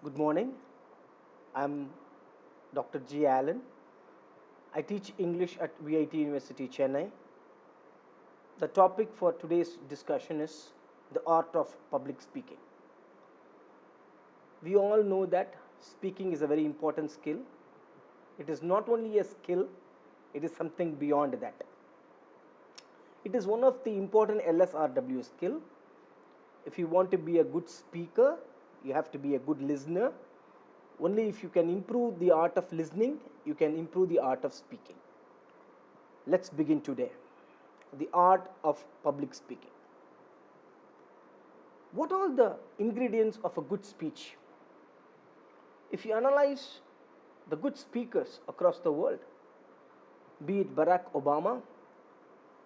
Good morning. I'm Dr. G. Allen. I teach English at VIT University, Chennai. The topic for today's discussion is the art of public speaking. We all know that speaking is a very important skill. It is not only a skill, it is something beyond that. It is one of the important LSRW skill. If you want to be a good speaker, you have to be a good listener. Only if you can improve the art of listening, you can improve the art of speaking. Let's begin today. The art of public speaking. What are the ingredients of a good speech? If you analyze the good speakers across the world, be it Barack Obama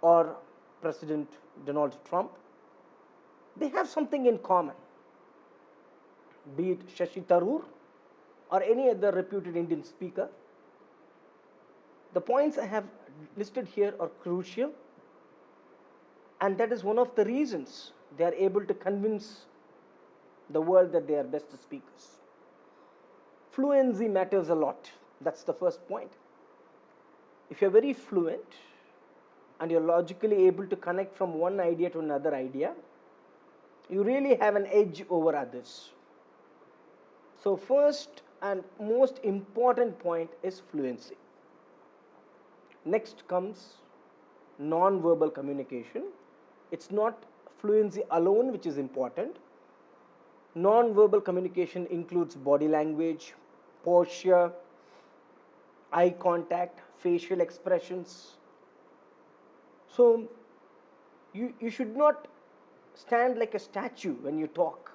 or President Donald Trump, they have something in common. Be it Shashi Tharoor or any other reputed Indian speaker, the points I have listed here are crucial, and that is one of the reasons they are able to convince the world that they are best speakers. Fluency matters a lot. That's the first point. If you're very fluent and you're logically able to connect from one idea to another idea, you really have an edge over others. So first and most important point is fluency. Next comes non-verbal communication. It's not fluency alone which is important. Non-verbal communication includes body language, posture, eye contact, facial expressions. So you should not stand like a statue when you talk.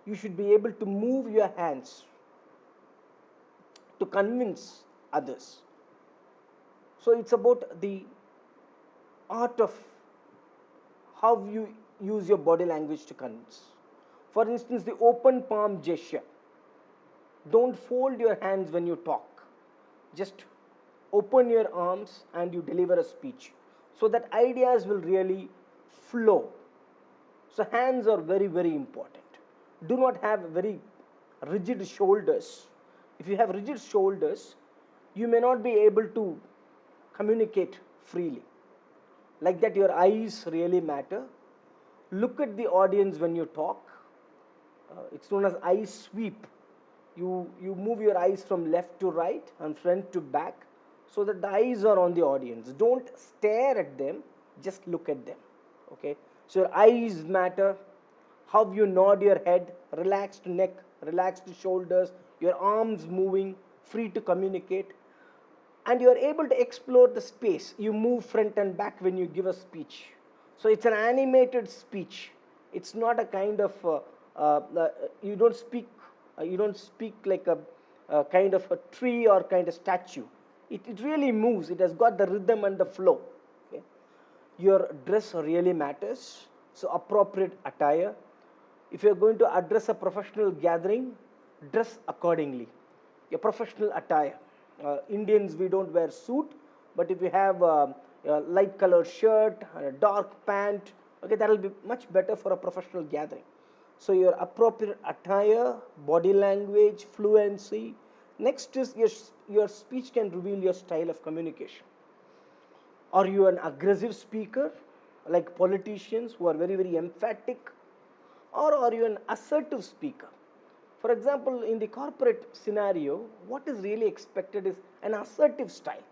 You should be able to move your hands to convince others. So it's about the art of how you use your body language to convince. For instance, the open palm gesture. Don't fold your hands when you talk. Just open your arms and you deliver a speech so that ideas will really flow. So hands are very, very important. Do not have very rigid shoulders. If you have rigid shoulders, you may not be able to communicate freely. Like that, your eyes really matter. Look at the audience when you talk. It's known as eye sweep. You move your eyes from left to right and front to back so that the eyes are on the audience. Don't stare at them, just look at them. Okay, so your eyes matter. How you nod your head, relaxed neck, relaxed shoulders, your arms moving, free to communicate, and you are able to explore the space. You move front and back when you give a speech. So it's an animated speech. It's not a kind of you don't speak like a kind of a tree or kind of statue. It really moves. It has got the rhythm and the flow. Okay? Your dress really matters. So appropriate attire. If you are going to address a professional gathering, dress accordingly. Your professional attire. Indians, we don't wear suit, but if you have a light colored shirt and a dark pant, okay, that will be much better for a professional gathering. So your appropriate attire, body language, fluency. Next is your speech can reveal your style of communication. Are you an aggressive speaker like politicians who are very, very emphatic, or are you an assertive speaker? For example, in the corporate scenario, what is really expected is an assertive style.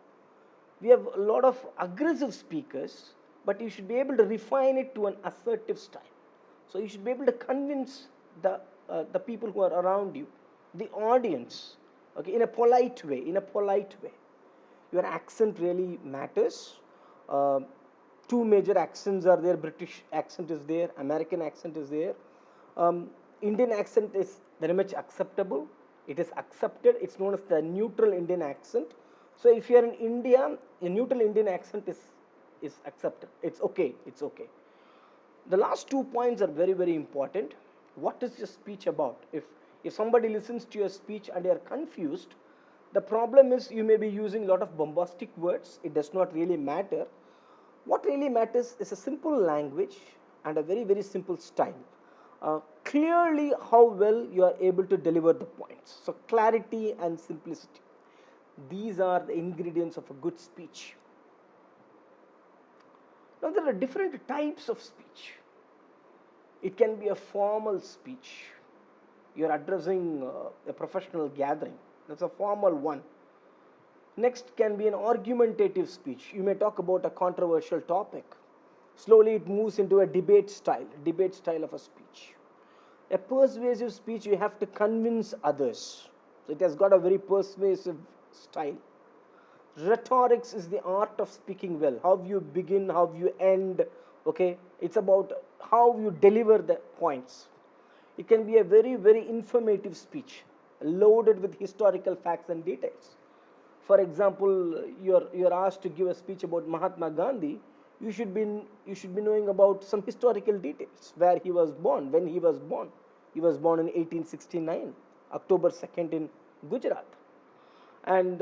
We have a lot of aggressive speakers, but you should be able to refine it to an assertive style. So you should be able to convince the people who are around you, the audience, okay, in a polite way. In a polite way, your accent really matters. Uh, Two major accents are there. British accent is there. American accent is there. Indian accent is very much acceptable. It is accepted. It's known as the neutral Indian accent. So if you are in India, a neutral Indian accent is accepted. It's okay. It's okay. The last 2 points are very, very important. What is your speech about? If somebody listens to your speech and they are confused, the problem is you may be using a lot of bombastic words. It does not really matter. What really matters is a simple language and a very, very simple style. clearly how well you are able to deliver the points. So clarity and simplicity, these are the ingredients of a good speech. Now there are different types of speech. It can be a formal speech. You're addressing a professional gathering. That's a formal one. Next can be an argumentative speech. You may talk about a controversial topic. Slowly it moves into a debate style of a speech. A persuasive speech, you have to convince others. So it has got a very persuasive style. Rhetorics is the art of speaking well. How you begin, how you end. Okay, it's about how you deliver the points. It can be a very, very informative speech, loaded with historical facts and details. For example, you're asked to give a speech about Mahatma Gandhi. You should be knowing about some historical details, where he was born, when he was born. He was born in 1869, October 2nd, in Gujarat. And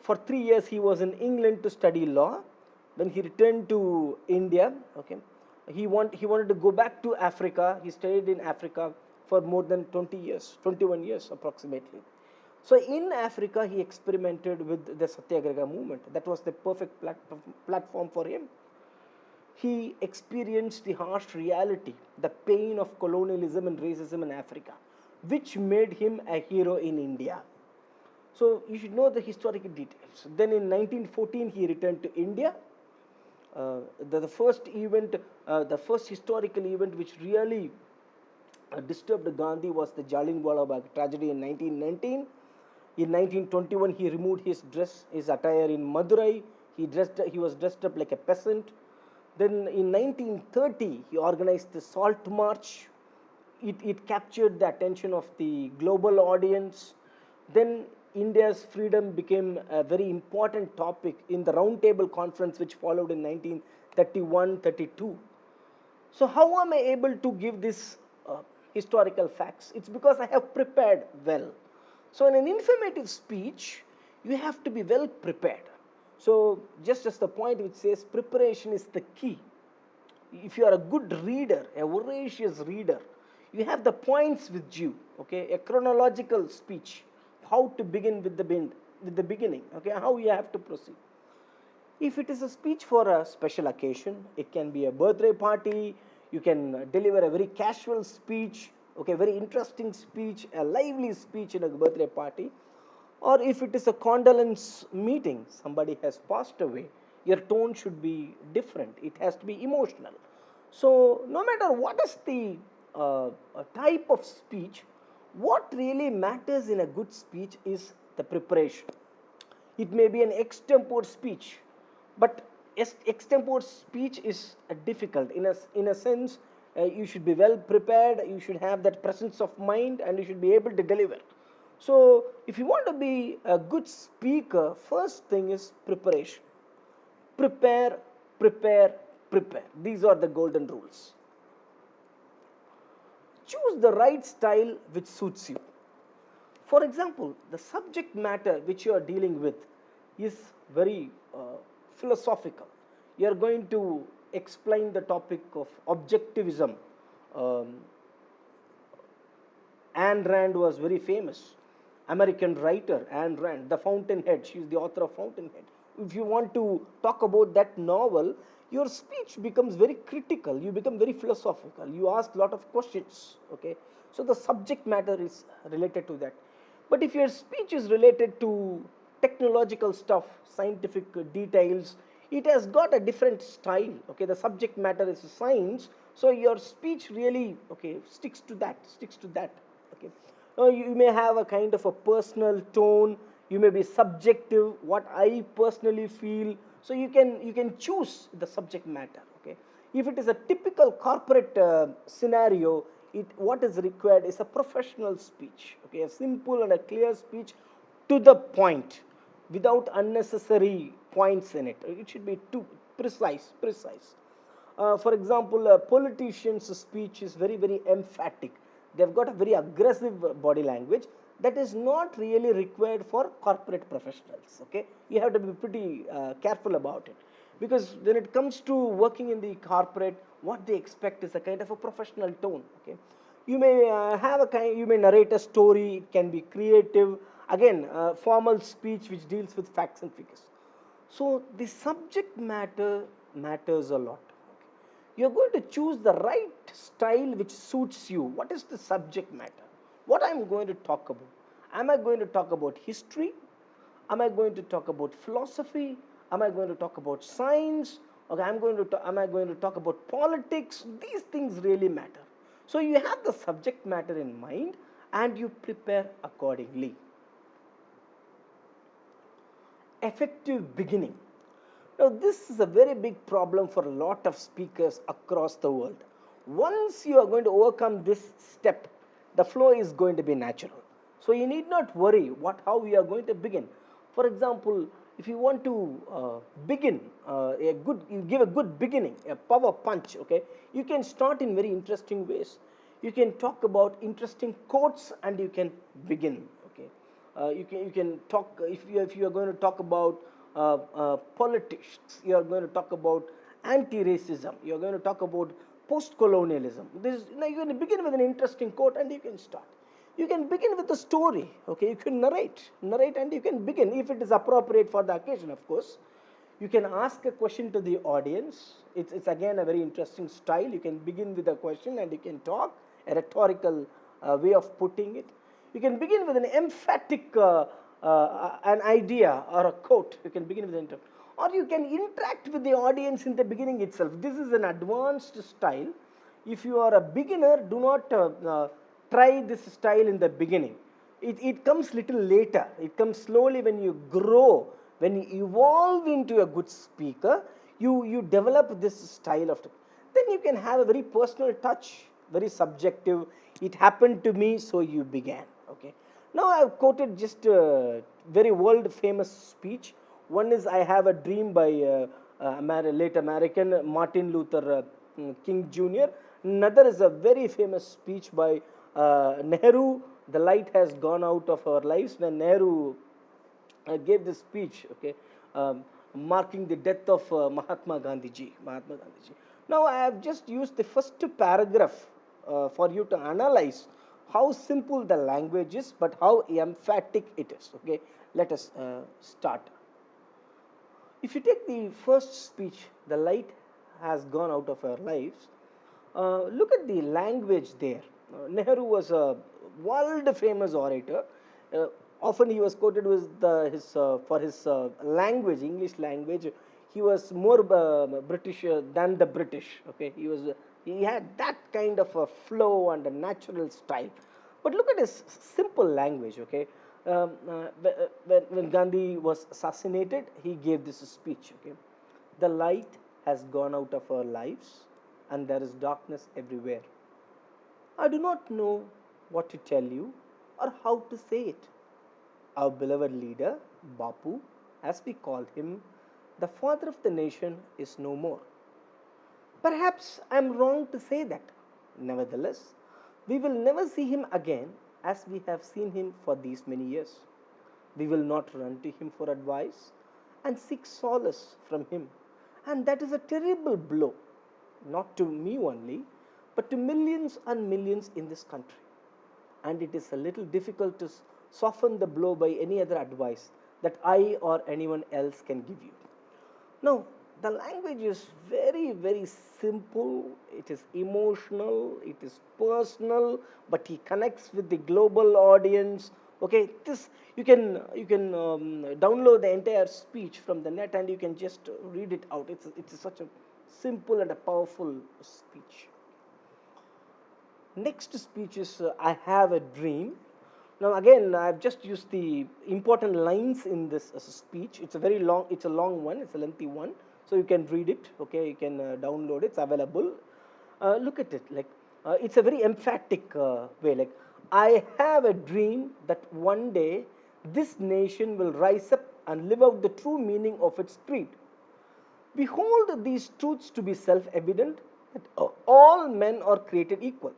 for 3 years he was in England to study law. When he returned to India, okay, he wanted to go back to Africa. He stayed in Africa for more than 20 years, 21 years approximately. So in Africa, he experimented with the Satyagraha movement. That was the perfect platform for him. He experienced the harsh reality, the pain of colonialism and racism in Africa, which made him a hero in India. So you should know the historical details. Then in 1914, he returned to India. The first event, the first historical event which really disturbed Gandhi was the Jallianwala Bagh tragedy in 1919. In 1921, he removed his attire in Madurai. He was dressed up like a peasant. Then in 1930, he organized the Salt March. It captured the attention of the global audience. Then India's freedom became a very important topic in the Roundtable Conference, which followed in 1931-32. So how am I able to give this historical facts? It's because I have prepared well. So in an informative speech, you have to be well prepared. So just as the point which says preparation is the key. If you are a good reader, a voracious reader, you have the points with you. Okay, a chronological speech, how to begin with the beginning. Okay, how you have to proceed. If it is a speech for a special occasion, it can be a birthday party. You can deliver a very casual speech, okay, very interesting speech, a lively speech in a birthday party. Or if it is a condolence meeting, somebody has passed away, your tone should be different. It has to be emotional. So no matter what is the type of speech, what really matters in a good speech is the preparation. It may be an extempore speech, but extempore speech is difficult in a sense. You should be well prepared, you should have that presence of mind, and you should be able to deliver. So if you want to be a good speaker, first thing is preparation. Prepare, prepare, prepare. These are the golden rules. Choose the right style which suits you. For example, the subject matter which you are dealing with is very philosophical. You are going to explain the topic of objectivism. Um, Ayn Rand was very famous. American writer Ayn Rand, The Fountainhead. She is the author of Fountainhead. If you want to talk about that novel, your speech becomes very critical. You become very philosophical. You ask a lot of questions. Okay, so the subject matter is related to that. But if your speech is related to technological stuff, scientific details, it has got a different style. Okay, the subject matter is science, so your speech really sticks to that. Okay, now you may have a kind of a personal tone. You may be subjective. What I personally feel. So you can choose the subject matter. Okay, if it is a typical corporate scenario, what is required is a professional speech. Okay, a simple and a clear speech, to the point, without unnecessary points in it. It should be too precise. For example, a politician's speech is very, very emphatic. They've got a very aggressive body language that is not really required for corporate professionals. Okay, you have to be pretty careful about it. because when it comes to working in the corporate, what they expect is a kind of a professional tone. Okay, you may you may narrate a story. It can be creative. Again, formal speech which deals with facts and figures. So the subject matter matters a lot. You're going to choose the right style which suits you. What is the subject matter? What I'm going to talk about? Am I going to talk about history? Am I going to talk about philosophy? Am I going to talk about science? Okay, am I going to talk about politics? These things really matter. So you have the subject matter in mind and you prepare accordingly. Effective beginning. Now, this is a very big problem for a lot of speakers across the world. Once you are going to overcome this step, the flow is going to be natural. So you need not worry how we are going to begin. For example, if you want to begin you give a good beginning, a power punch. Okay, you can start in very interesting ways. You can talk about interesting quotes and you can begin. Okay, you can talk if you are going to talk about politics, you are going to talk about anti-racism, you are going to talk about post-colonialism. You're going to begin with an interesting quote and you can start. You can begin with a story. Okay, you can narrate and you can begin if it is appropriate for the occasion, of course. You can ask a question to the audience. It's again a very interesting style. You can begin with a question and you can talk, a rhetorical way of putting it. You can begin with an emphatic an idea or a quote. You can begin with an or you can interact with the audience in the beginning itself. This is an advanced style. If you are a beginner, do not try this style in the beginning. It comes little later. It comes slowly when you grow, when you evolve into a good speaker. You develop this style of. Then you can have a very personal touch, very subjective. It happened to me, so you began. Okay. Now I have quoted just a very world famous speech. One is "I Have a Dream" by late American Martin Luther King Jr. Another is a very famous speech by Nehru. "The light has gone out of our lives." When Nehru gave this speech, okay, marking the death of Mahatma Gandhi. Now I have just used the first paragraph for you to analyze how simple the language is, but how emphatic it is. Okay, let us start. If you take the first speech, "The light has gone out of our lives," look at the language there. Nehru was a world famous orator. Often he was quoted with for his language, English language. He was more British than the British. Okay, he had that kind of a flow and a natural style. But look at his simple language. Okay, when Gandhi was assassinated, he gave this speech. Okay, "The light has gone out of our lives, and there is darkness everywhere. I do not know what to tell you or how to say it. Our beloved leader, Bapu, as we called him, the father of the nation, is no more. Perhaps I am wrong to say that. Nevertheless, we will never see him again as we have seen him for these many years. We will not run to him for advice and seek solace from him. And that is a terrible blow, not to me only, but to millions and millions in this country. And it is a little difficult to soften the blow by any other advice that I or anyone else can give you." Now, the language is very, very simple. It is emotional. It is personal, but he connects with the global audience. Okay, this you can download the entire speech from the net and you can just read it out. It's such a simple and a powerful speech. Next speech is "I Have a Dream." Now again, I've just used the important lines in this speech. It's a long one. It's a lengthy one, so you can read it. Okay, you can download it. It's available. Look at it. It's a very emphatic way. "I have a dream that one day this nation will rise up and live out the true meaning of its creed. Behold these truths to be self-evident, that all men are created equal.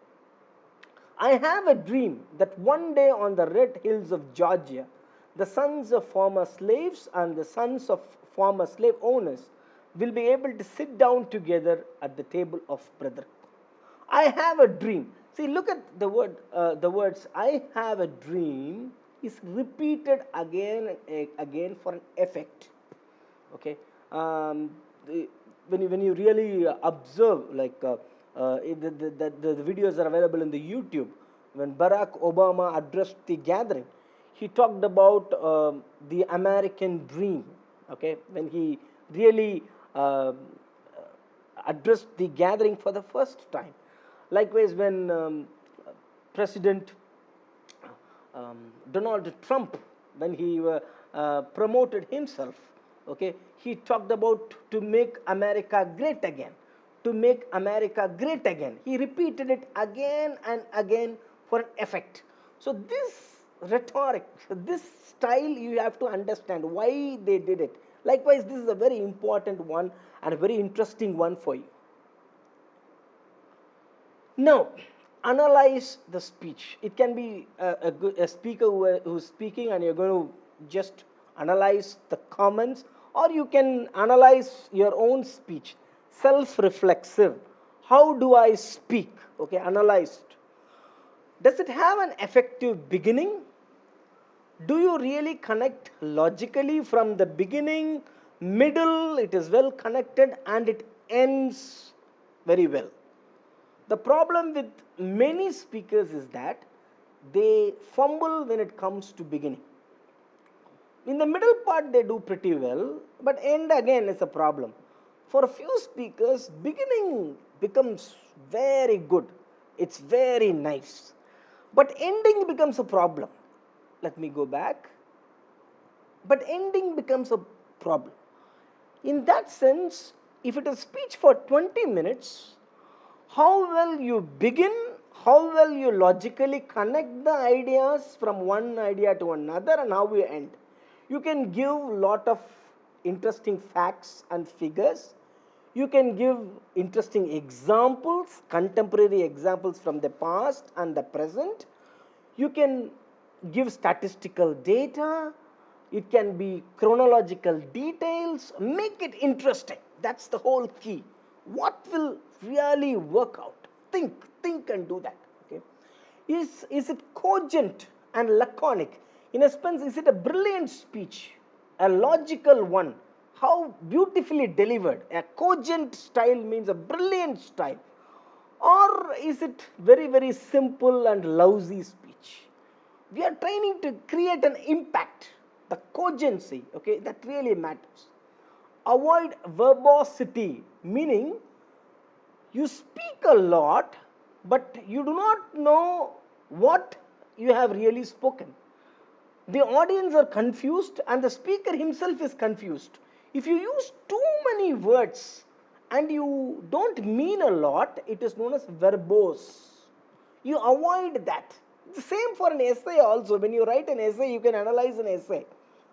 I have a dream that one day on the red hills of Georgia, the sons of former slaves and the sons of former slave owners will be able to sit down together at the table of brother. I have a dream. See, look at the words I have a dream is repeated again and again for an effect. Okay. um, when you really observe, like the videos are available in the YouTube. When Barack Obama addressed the gathering, he talked about the American dream. Okay, when he really addressed the gathering for the first time. Likewise, when President Donald Trump, when he promoted himself, okay, he talked about to make America great again, to make America great again. He repeated it again and again for an effect. So this rhetoric, this style, you have to understand why they did it. Likewise, this is a very important one and a very interesting one for you. Now, analyze the speech. It can be a speaker who's speaking, and you're going to just analyze the comments, or you can analyze your own speech. Self-reflexive. How do I speak? Okay, analyzed. Does it have an effective beginning? Do you really connect logically from the beginning, middle, it is well connected, and it ends very well? The problem with many speakers is that they fumble when it comes to beginning. In the middle part, they do pretty well, but end again is a problem. For a few speakers, beginning becomes very good, it's very nice, but ending becomes a problem. Let me go back. But ending becomes a problem. In that sense, if it is speech for 20 minutes, how well you begin, how well you logically connect the ideas from one idea to another, and how you end. You can give lot of interesting facts and figures. You can give interesting examples, contemporary examples from the past and the present. You can give statistical data. It can be chronological details. Make it interesting. That's the whole key. What will really work out? Think and do that. Okay. Is it cogent and laconic? In a sense, is it a brilliant speech, a logical one? How beautifully delivered? A cogent style means a brilliant style. Or is it very, very simple and lousy speech? We are trying to create an impact, the cogency, okay, that really matters. Avoid verbosity, meaning you speak a lot, but you do not know what you have really spoken. The audience are confused, and the speaker himself is confused. If you use too many words and you don't mean a lot, it is known as verbose. You avoid that. The same for an essay also. When you write an essay, you can analyze an essay.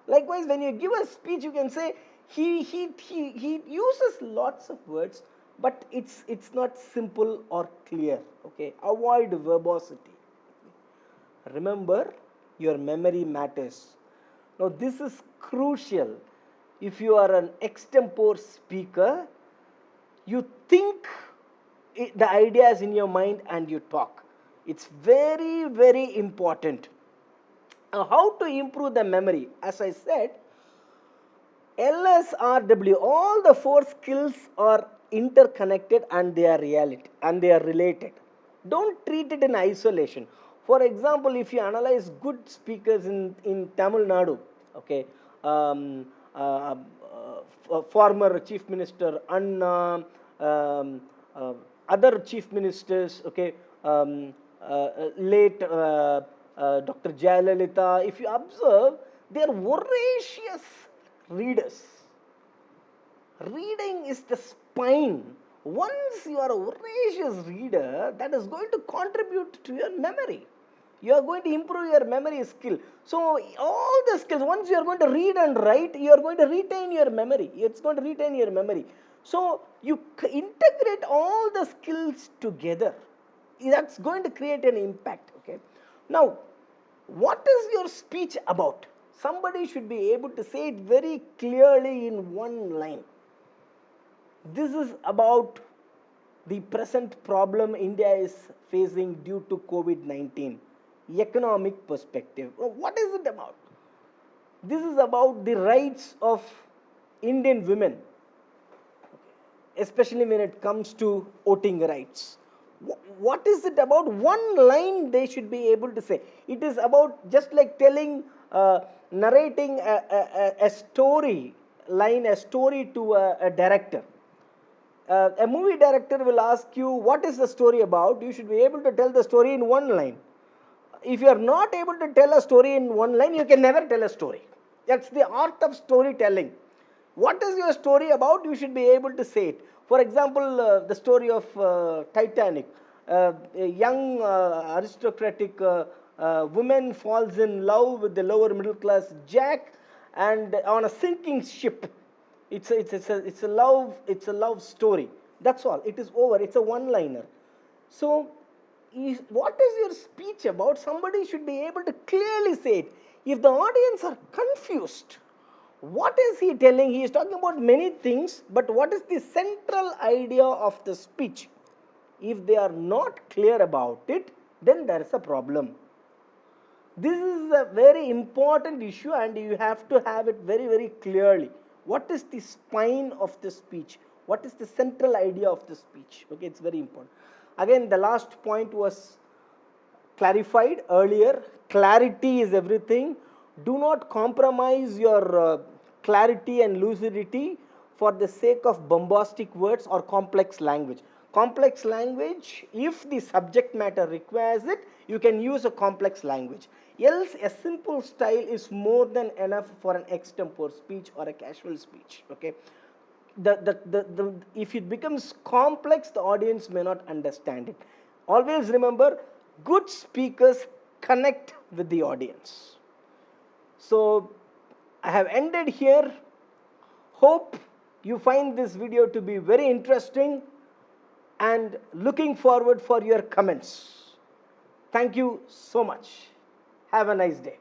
Likewise, when you give a speech, you can say he uses lots of words, but it's not simple or clear. Okay, avoid verbosity. Remember, your memory matters. Now, this is crucial. If you are an extempore speaker, you think the ideas in your mind and you talk. It's very, very important. Now, how to improve the memory? As I said, LSRW, all the four skills are interconnected, and they are reality and they are related. Don't treat it in isolation. For example, if you analyze good speakers in Tamil Nadu, okay, former Chief Minister Anna, other Chief Ministers, okay, late Dr. Jayalalitha, if you observe, they are voracious readers. Reading is the spine. Once you are a voracious reader, that is going to contribute to your memory. You are going to improve your memory skill. So all the skills, once you are going to read and write, you are going to retain your memory. It's going to retain your memory. So you integrate all the skills together. That's going to create an impact. Okay. Now, what is your speech about? Somebody should be able to say it very clearly in one line. This is about the present problem India is facing due to COVID 19. Economic perspective. What is it about? This is about the rights of Indian women, especially when it comes to voting rights. What is it about? One line they should be able to say. It is about just like telling, narrating a story line, a story to a director. A movie director will ask you, what is the story about? You should be able to tell the story in one line. If you are not able to tell a story in one line, you can never tell a story. That's the art of storytelling. What is your story about? You should be able to say it. For example, the story of Titanic. A young aristocratic woman falls in love with the lower middle class Jack, and on a sinking ship. It's a love story. That's all. It is over. It's a one liner. So, what is your speech about? Somebody should be able to clearly say it. If the audience are confused, what is he telling? He is talking about many things, but what is the central idea of the speech? If they are not clear about it, then there is a problem. This is a very important issue, and you have to have it very, very clearly. What is the spine of the speech? What is the central idea of the speech? Okay, it's very important. Again, the last point was clarified earlier. Clarity is everything. Do not compromise your clarity and lucidity for the sake of bombastic words or complex language. Complex language, if the subject matter requires it, you can use a complex language. Else, a simple style is more than enough for an extempore speech or a casual speech. Okay, if it becomes complex, the audience may not understand it. Always remember, good speakers connect with the audience. So I have ended here. Hope you find this video to be very interesting, and looking forward for your comments. Thank you so much. Have a nice day.